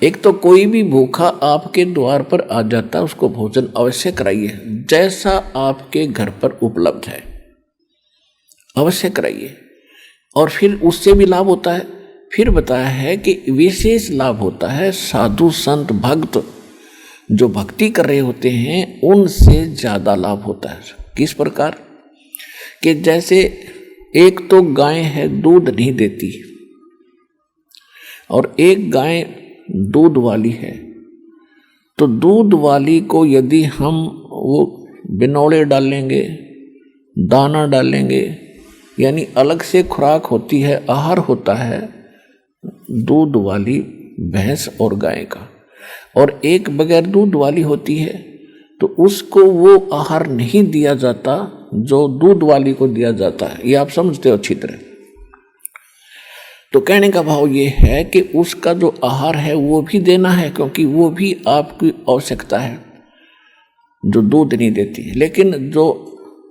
एक तो कोई भी भूखा आपके द्वार पर आ जाता, उसको भोजन अवश्य कराइए, जैसा आपके घर पर उपलब्ध है अवश्य कराइए। और फिर उससे भी लाभ होता है। फिर बताया है कि विशेष लाभ होता है साधु संत भक्त जो भक्ति कर रहे होते हैं उनसे ज्यादा लाभ होता है। किस प्रकार कि जैसे एक तो गाय है दूध नहीं देती और एक गाय दूध वाली है, तो दूध वाली को यदि हम वो बिनौले डालेंगे, दाना डालेंगे, यानी अलग से खुराक होती है, आहार होता है दूध वाली भैंस और गाय का, और एक बगैर दूध वाली होती है, तो उसको वो आहार नहीं दिया जाता जो दूध वाली को दिया जाता है। ये आप समझते हो अच्छी तरह। तो कहने का भाव ये है कि उसका जो आहार है वो भी देना है, क्योंकि वो भी आपकी आवश्यकता है जो दूध नहीं देती। लेकिन जो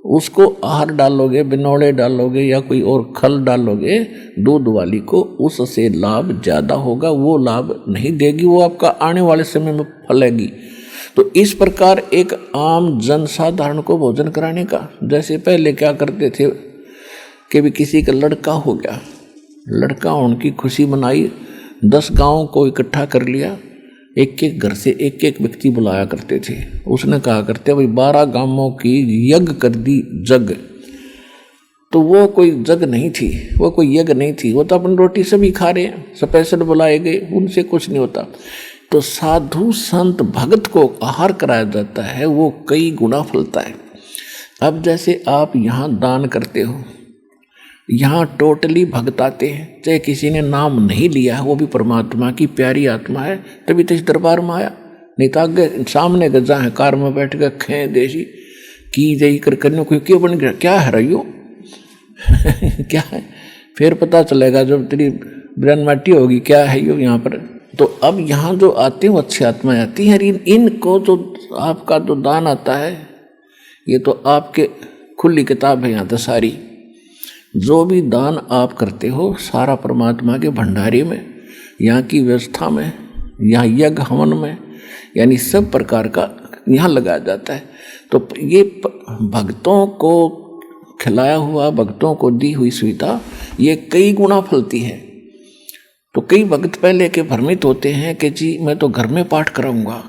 उसको आहार डालोगे, बिनौले डालोगे या कोई और खल डालोगे दूध वाली को, उससे लाभ ज़्यादा होगा, वो लाभ नहीं देगी, वो आपका आने वाले समय में फलेगी। तो इस प्रकार एक आम जनसाधारण को भोजन कराने का, जैसे पहले क्या करते थे कि भी किसी का लड़का हो गया, लड़का उनकी खुशी मनाई, 10 गाँव को इकट्ठा कर लिया, एक एक घर से एक एक व्यक्ति बुलाया करते थे। उसने कहा करते भाई 12 गांवों की यज्ञ कर दी जग, तो वो कोई जग नहीं थी, वो कोई यज्ञ नहीं थी, वो तो अपनी रोटी सभी खा रहे हैं, स्पेशल बुलाए गए, उनसे कुछ नहीं होता। तो साधु संत भगत को आहार कराया जाता है, वो कई गुना फलता है। अब जैसे आप यहाँ दान करते हो, यहाँ टोटली भक्त आते हैं, चाहे किसी ने नाम नहीं लिया, वो भी परमात्मा की प्यारी आत्मा है, तभी तो इस दरबार में आया। नहीं तो आगे सामने गजा है, कार में बैठ कर खे देशी की जई कर करने को क्यों बन गया, क्या है रही हो क्या है, फिर पता चलेगा जब तेरी ब्रह्म माटी होगी क्या है यो यहाँ पर। तो अब यहाँ जो आते हैं वो अच्छी आत्माएं आती हैं। इनको जो आपका जो दान आता है, ये तो आपके खुली किताब है यहाँ तो सारी, जो भी दान आप करते हो सारा परमात्मा के भंडारे में, यहाँ की व्यवस्था में, यहाँ यज्ञ हवन में, यानी सब प्रकार का यहाँ लगाया जाता है। तो ये भक्तों को खिलाया हुआ, भक्तों को दी हुई सुविधा ये कई गुना फलती है। तो कई भक्त पहले के भ्रमित होते हैं कि जी मैं तो घर में पाठ कराऊंगा,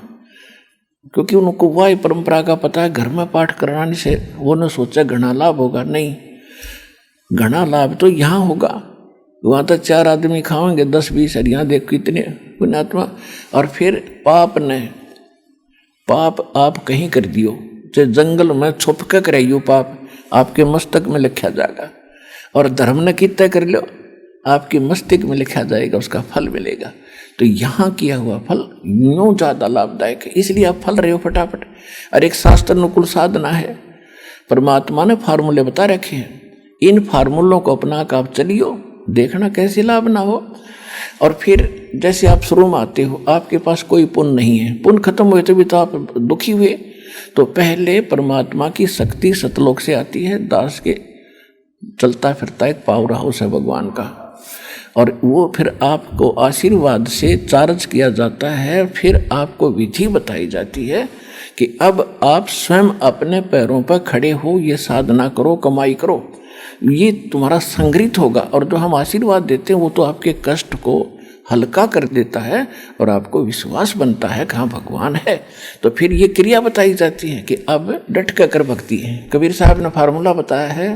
क्योंकि उनको वह परंपरा का पता है, घर में पाठ कराने से वो न सोचा घना लाभ होगा। नहीं, घना लाभ तो यहाँ होगा, वहाँ तो 4 आदमी खाएंगे, 10-20 हरियाँ देख कितने पुण्यात्मा। और फिर पाप आप कहीं कर दियो, चाहे जंगल में छुप के कराइयो, पाप आपके मस्तक में लिखा जाएगा, और धर्म ने कितना कर लो आपके मस्तिष्क में लिखा जाएगा, उसका फल मिलेगा। तो यहाँ किया हुआ फल यूँ ज़्यादा लाभदायक है, इसलिए आप फल रहे हो फटाफट। और एक शास्त्र अनुकूल साधना है, परमात्मा ने फार्मूले बता रखे हैं, इन फार्मूलों को अपना कर आप चलियो, देखना कैसे लाभ ना हो। और फिर जैसे आप शुरू में आते हो, आपके पास कोई पुण्य नहीं है, पुण्य खत्म हुए तभी तो आप दुखी हुए। तो पहले परमात्मा की शक्ति सतलोक से आती है, दास के चलता फिरता एक पावर हाउस है भगवान का, और वो फिर आपको आशीर्वाद से चार्ज किया जाता है। फिर आपको विधि बताई जाती है कि अब आप स्वयं अपने पैरों पर खड़े हो, ये साधना करो, कमाई करो, ये तुम्हारा संग्रहित होगा। और जो हम आशीर्वाद देते हैं वो तो आपके कष्ट को हल्का कर देता है और आपको विश्वास बनता है कि हाँ भगवान है। तो फिर ये क्रिया बताई जाती है कि अब डट कर भक्ति है। कबीर साहब ने फार्मूला बताया है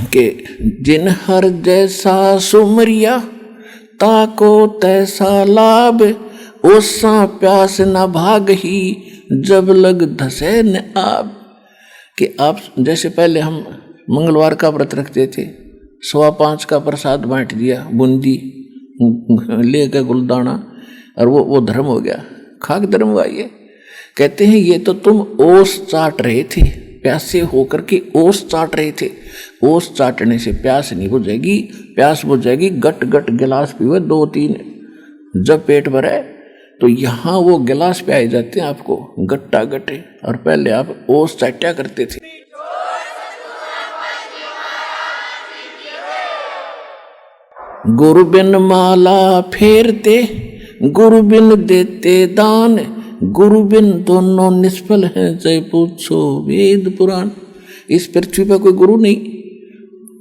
कि जिन हर जैसा सुमरिया ताको तैसा लाभ, ओसा प्यास न भाग ही जब लग धसे न आब। कि आप जैसे पहले हम मंगलवार का व्रत रखते थे, 5:15 का प्रसाद बांट दिया, बूंदी ले के गुलदाना, और वो धर्म हो गया, खाक धर्म हुआ। ये कहते हैं ये तो तुम ओस चाट रहे थे, प्यासे होकर के ओस चाट रहे थे। ओस चाटने से प्यास नहीं बुझेगी, प्यास बुझेगी गट गट गिलास पीवे 2-3, जब पेट भरे तो यहाँ वो गिलास पे आए जाते हैं आपको गट्टा गटे, और पहले आप ओस चाट्या करते थे। गुरु बिन माला फेरते, गुरु बिन देते दान, गुरु बिन दोनों निष्फल हैं, चाहे पूछो वेद पुराण। इस पृथ्वी पर कोई गुरु नहीं,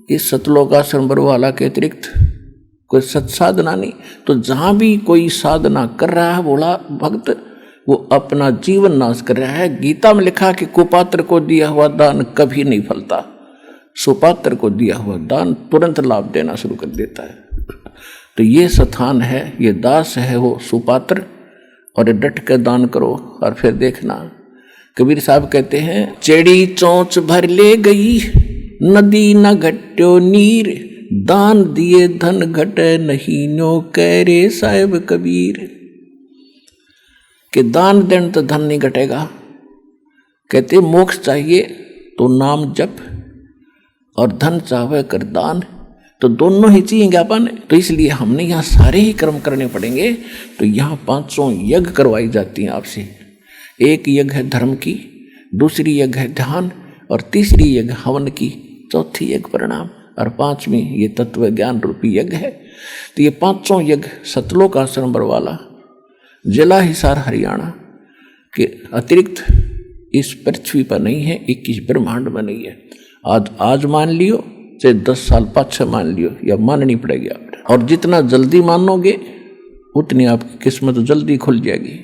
इस सतलोक आश्रम बरवाला के अतिरिक्त कोई सत्साधना नहीं। तो जहां भी कोई साधना कर रहा है बोला भक्त, वो अपना जीवन नाश कर रहा है। गीता में लिखा कि कुपात्र को दिया हुआ दान कभी नहीं फलता, सुपात्र को दिया हुआ दान तुरंत लाभ देना शुरू कर देता है। तो ये स्थान है, ये दास है वो सुपात्र, और डट कर दान करो और फिर देखना। कबीर साहब कहते हैं, चेड़ी चोंच भर ले गई, नदी न घट्यो नीर, दान दिए धन घटे नहीं, नो कह रे साहेब कबीर। कि दान देने तो धन नहीं घटेगा। कहते मोक्ष चाहिए तो नाम जप, और धन चाहे कर दान, तो दोनों ही चाहिए अपन। तो इसलिए हमने यहाँ सारे ही कर्म करने पड़ेंगे। तो यहाँ 500 यज्ञ करवाई जाती हैं आपसे। एक यज्ञ है धर्म की, दूसरी यज्ञ है ध्यान, और तीसरी यज्ञ हवन की, चौथी यज्ञ प्रणाम, और पांचवी ये तत्व ज्ञान रूपी यज्ञ है। तो ये 500 यज्ञ सतलोक आश्रम बरवाला, जिला हिसार हरियाणा के अतिरिक्त इस पृथ्वी पर नहीं है, 21 ब्रह्मांड में नहीं है। आज मान लियो, चाहे 10 साल पाछे मान लियो, या माननी पड़ेगी आप। और जितना जल्दी मानोगे उतनी आपकी किस्मत जल्दी खुल जाएगी।